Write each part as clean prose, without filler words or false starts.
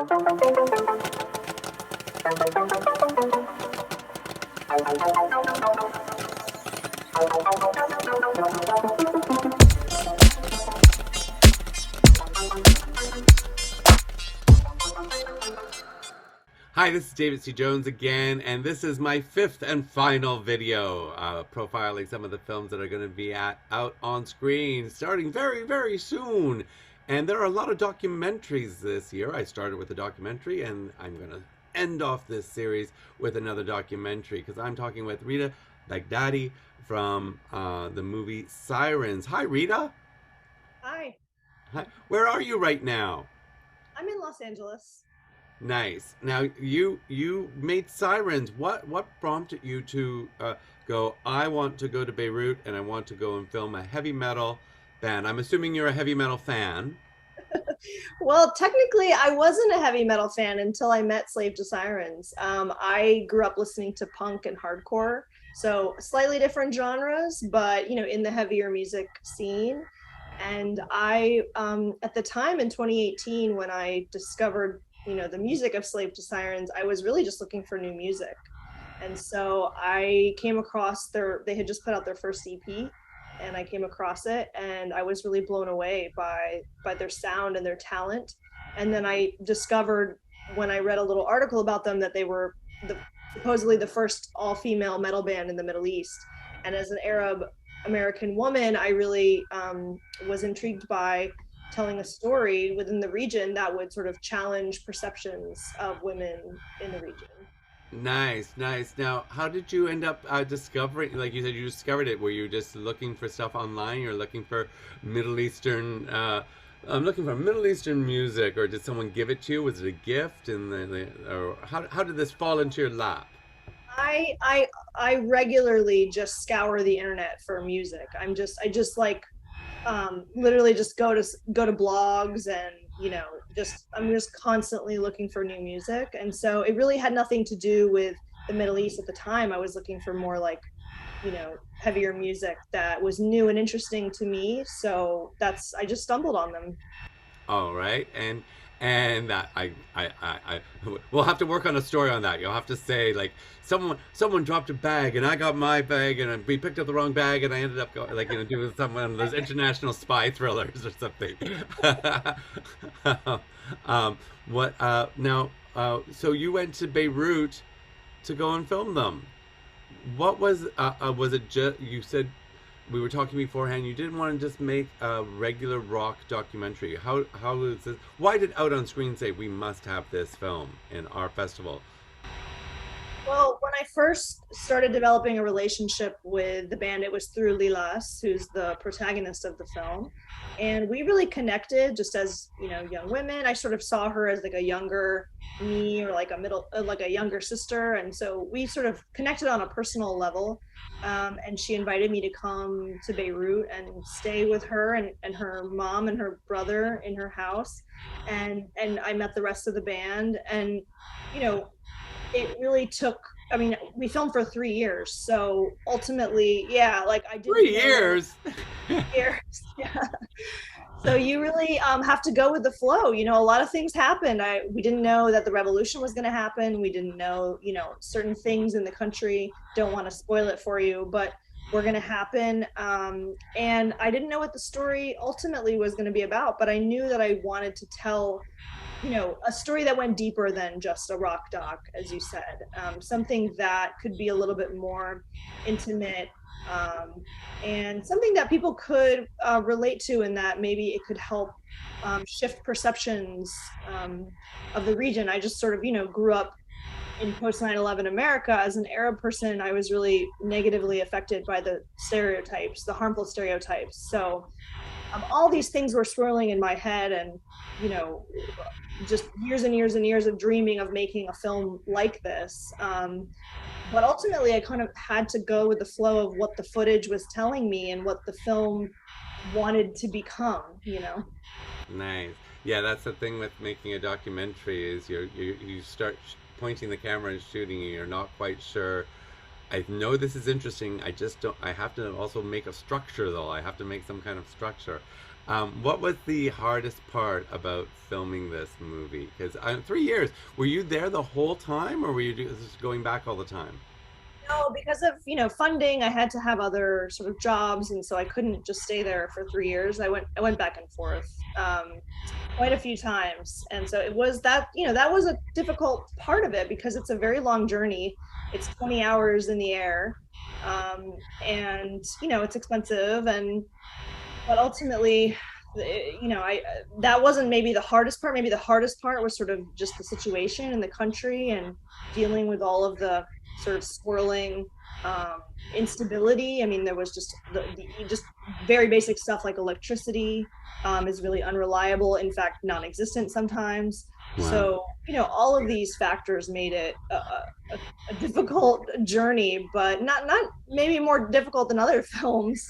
Hi, this is David C. Jones again, and this is my fifth and final video profiling some of the films that are going to be out on screen starting very, very soon. And there are a lot of documentaries this year. I started with a documentary, and I'm going to end off this series with another documentary because I'm talking with Rita Baghdadi from the movie Sirens. Hi, Rita. Hi, Hi. Where are you right now? I'm in Los Angeles. Nice. Now you made Sirens. What prompted you to go? I want to go to Beirut and I want to go and film a heavy metal band. I'm assuming you're a heavy metal fan. Well, technically, I wasn't a heavy metal fan until I met Slave to Sirens. I grew up listening to punk and hardcore, so slightly different genres, but in the heavier music scene. And at the time in 2018, when I discovered, the music of Slave to Sirens, I was really just looking for new music. And so I came across they had just put out their first EP, and I came across it and I was really blown away by their sound and their talent. And then I discovered, when I read a little article about them, that they were supposedly the first all-female metal band in the Middle East. And as an Arab American woman, I really was intrigued by telling a story within the region that would sort of challenge perceptions of women in the region. Nice, nice. Now, how did you end up discovering? Like you said, you discovered it. Were you just looking for stuff online? You're looking for Middle Eastern. I'm looking for Middle Eastern music, or did someone give it to you? Was it a gift? Or how did this fall into your lap? I regularly just scour the internet for music. I just like literally just go to blogs, and I'm just constantly looking for new music. And so it really had nothing to do with the Middle East at the time. I was looking for more like, heavier music that was new and interesting to me. So I just stumbled on them. All right, and that I we'll have to work on a story on that. You'll have to say like someone dropped a bag and I got my bag and we picked up the wrong bag and I ended up going, like doing some one of those international spy thrillers or something. What now? So you went to Beirut to go and film them. What was it? Just you said we were talking beforehand. You didn't want to just make a regular rock documentary. How is this? Why did Out on Screen say we must have this film in our festival? Well, when I first started developing a relationship with the band, it was through Lilas, who's the protagonist of the film. And we really connected just as, young women. I sort of saw her as like a younger me, or like like a younger sister. And so we sort of connected on a personal level. And she invited me to come to Beirut and stay with her and her mom and her brother in her house. And I met the rest of the band. And, you know, it really took, I mean, we filmed for 3 years, so ultimately, yeah, like I didn't Three know. years. 3 years. Yeah. So you really have to go with the flow. A lot of things happened. We didn't know that the revolution was going to happen. We didn't know, certain things in the country. Don't want to spoil it for you, but were going to happen. And I didn't know what the story ultimately was going to be about, but I knew that I wanted to tell, a story that went deeper than just a rock doc, as you said, something that could be a little bit more intimate, and something that people could relate to, and that maybe it could help shift perceptions of the region. I just sort of, grew up in post 9/11 America. As an Arab person, I was really negatively affected by the stereotypes, the harmful stereotypes. So all these things were swirling in my head, and you know just years and years and years of dreaming of making a film like this. But ultimately I kind of had to go with the flow of what the footage was telling me and what the film wanted to become. Nice. Yeah, that's the thing with making a documentary is you start pointing the camera and shooting and you're not quite sure. I know this is interesting. I just don't. I have to also make a structure though. I have to make some kind of structure. What was the hardest part about filming this movie? Because 3 years, were you there the whole time, or were you just going back all the time? No, because of, funding, I had to have other sort of jobs, and so I couldn't just stay there for 3 years. I went back and forth quite a few times, and so it was that, that was a difficult part of it because it's a very long journey. It's 20 hours in the air, and it's expensive, and but ultimately, I that wasn't maybe the hardest part. Maybe the hardest part was sort of just the situation in the country and dealing with all of the sort of swirling instability. I mean, there was just the just very basic stuff like electricity is really unreliable, in fact non-existent sometimes. Wow. So all of these factors made it a difficult journey, but not maybe more difficult than other films.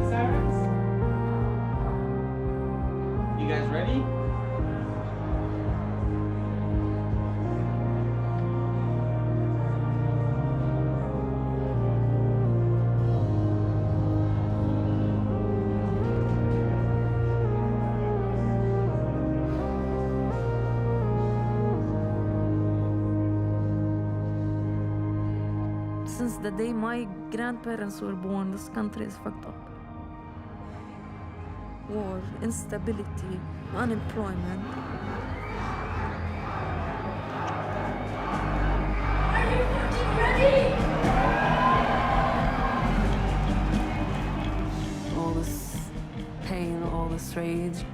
Sirens, you guys ready? Since the day my grandparents were born, this country is fucked up. War, instability, unemployment. Are you fucking ready? All this pain, all this rage.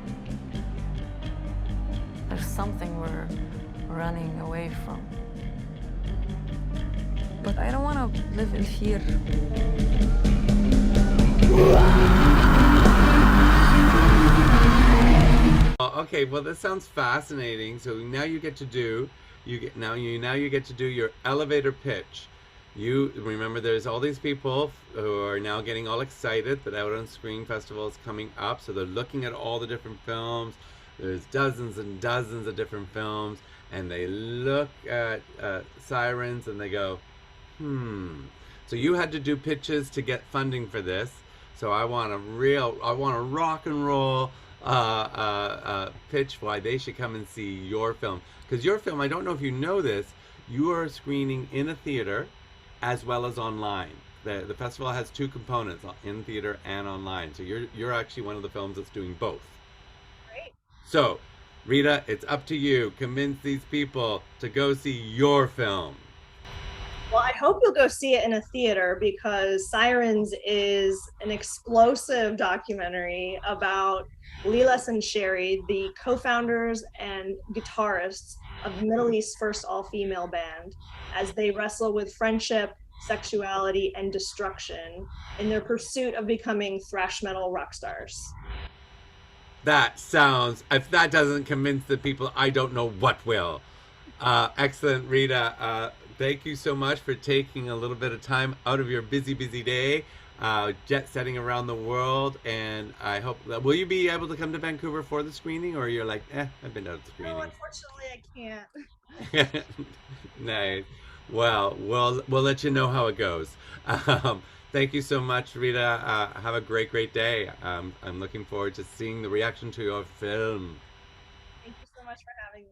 There's something we're running away from. But I don't want to live in fear. Okay, well this sounds fascinating. So now you get to do you get to do your elevator pitch. You remember there's all these people who are now getting all excited that Out on Screen Festival is coming up. So they're looking at all the different films. There's dozens and dozens of different films, and they look at Sirens and they go, So you had to do pitches to get funding for this. So I want a rock and roll pitch why they should come and see your film. Because your film, I don't know if you know this, you are screening in a theater as well as online. The festival has two components, in theater and online. So you're actually one of the films that's doing both. Right. So, Rita, it's up to you. Convince these people to go see your film. Well, I hope you'll go see it in a theater because Sirens is an explosive documentary about Lilas and Shery, the co-founders and guitarists of the Middle East's first all-female band, as they wrestle with friendship, sexuality, and destruction in their pursuit of becoming thrash metal rock stars. That sounds, if that doesn't convince the people, I don't know what will. Excellent, Rita. Thank you so much for taking a little bit of time out of your busy, busy day, jet setting around the world. And I hope, will you be able to come to Vancouver for the screening, or you're like, I've been out of the No, screenings? unfortunately, I can't. Nice. Well, we'll let you know how it goes. Thank you so much, Rita. Have a great, great day. I'm looking forward to seeing the reaction to your film. Thank you so much for having me.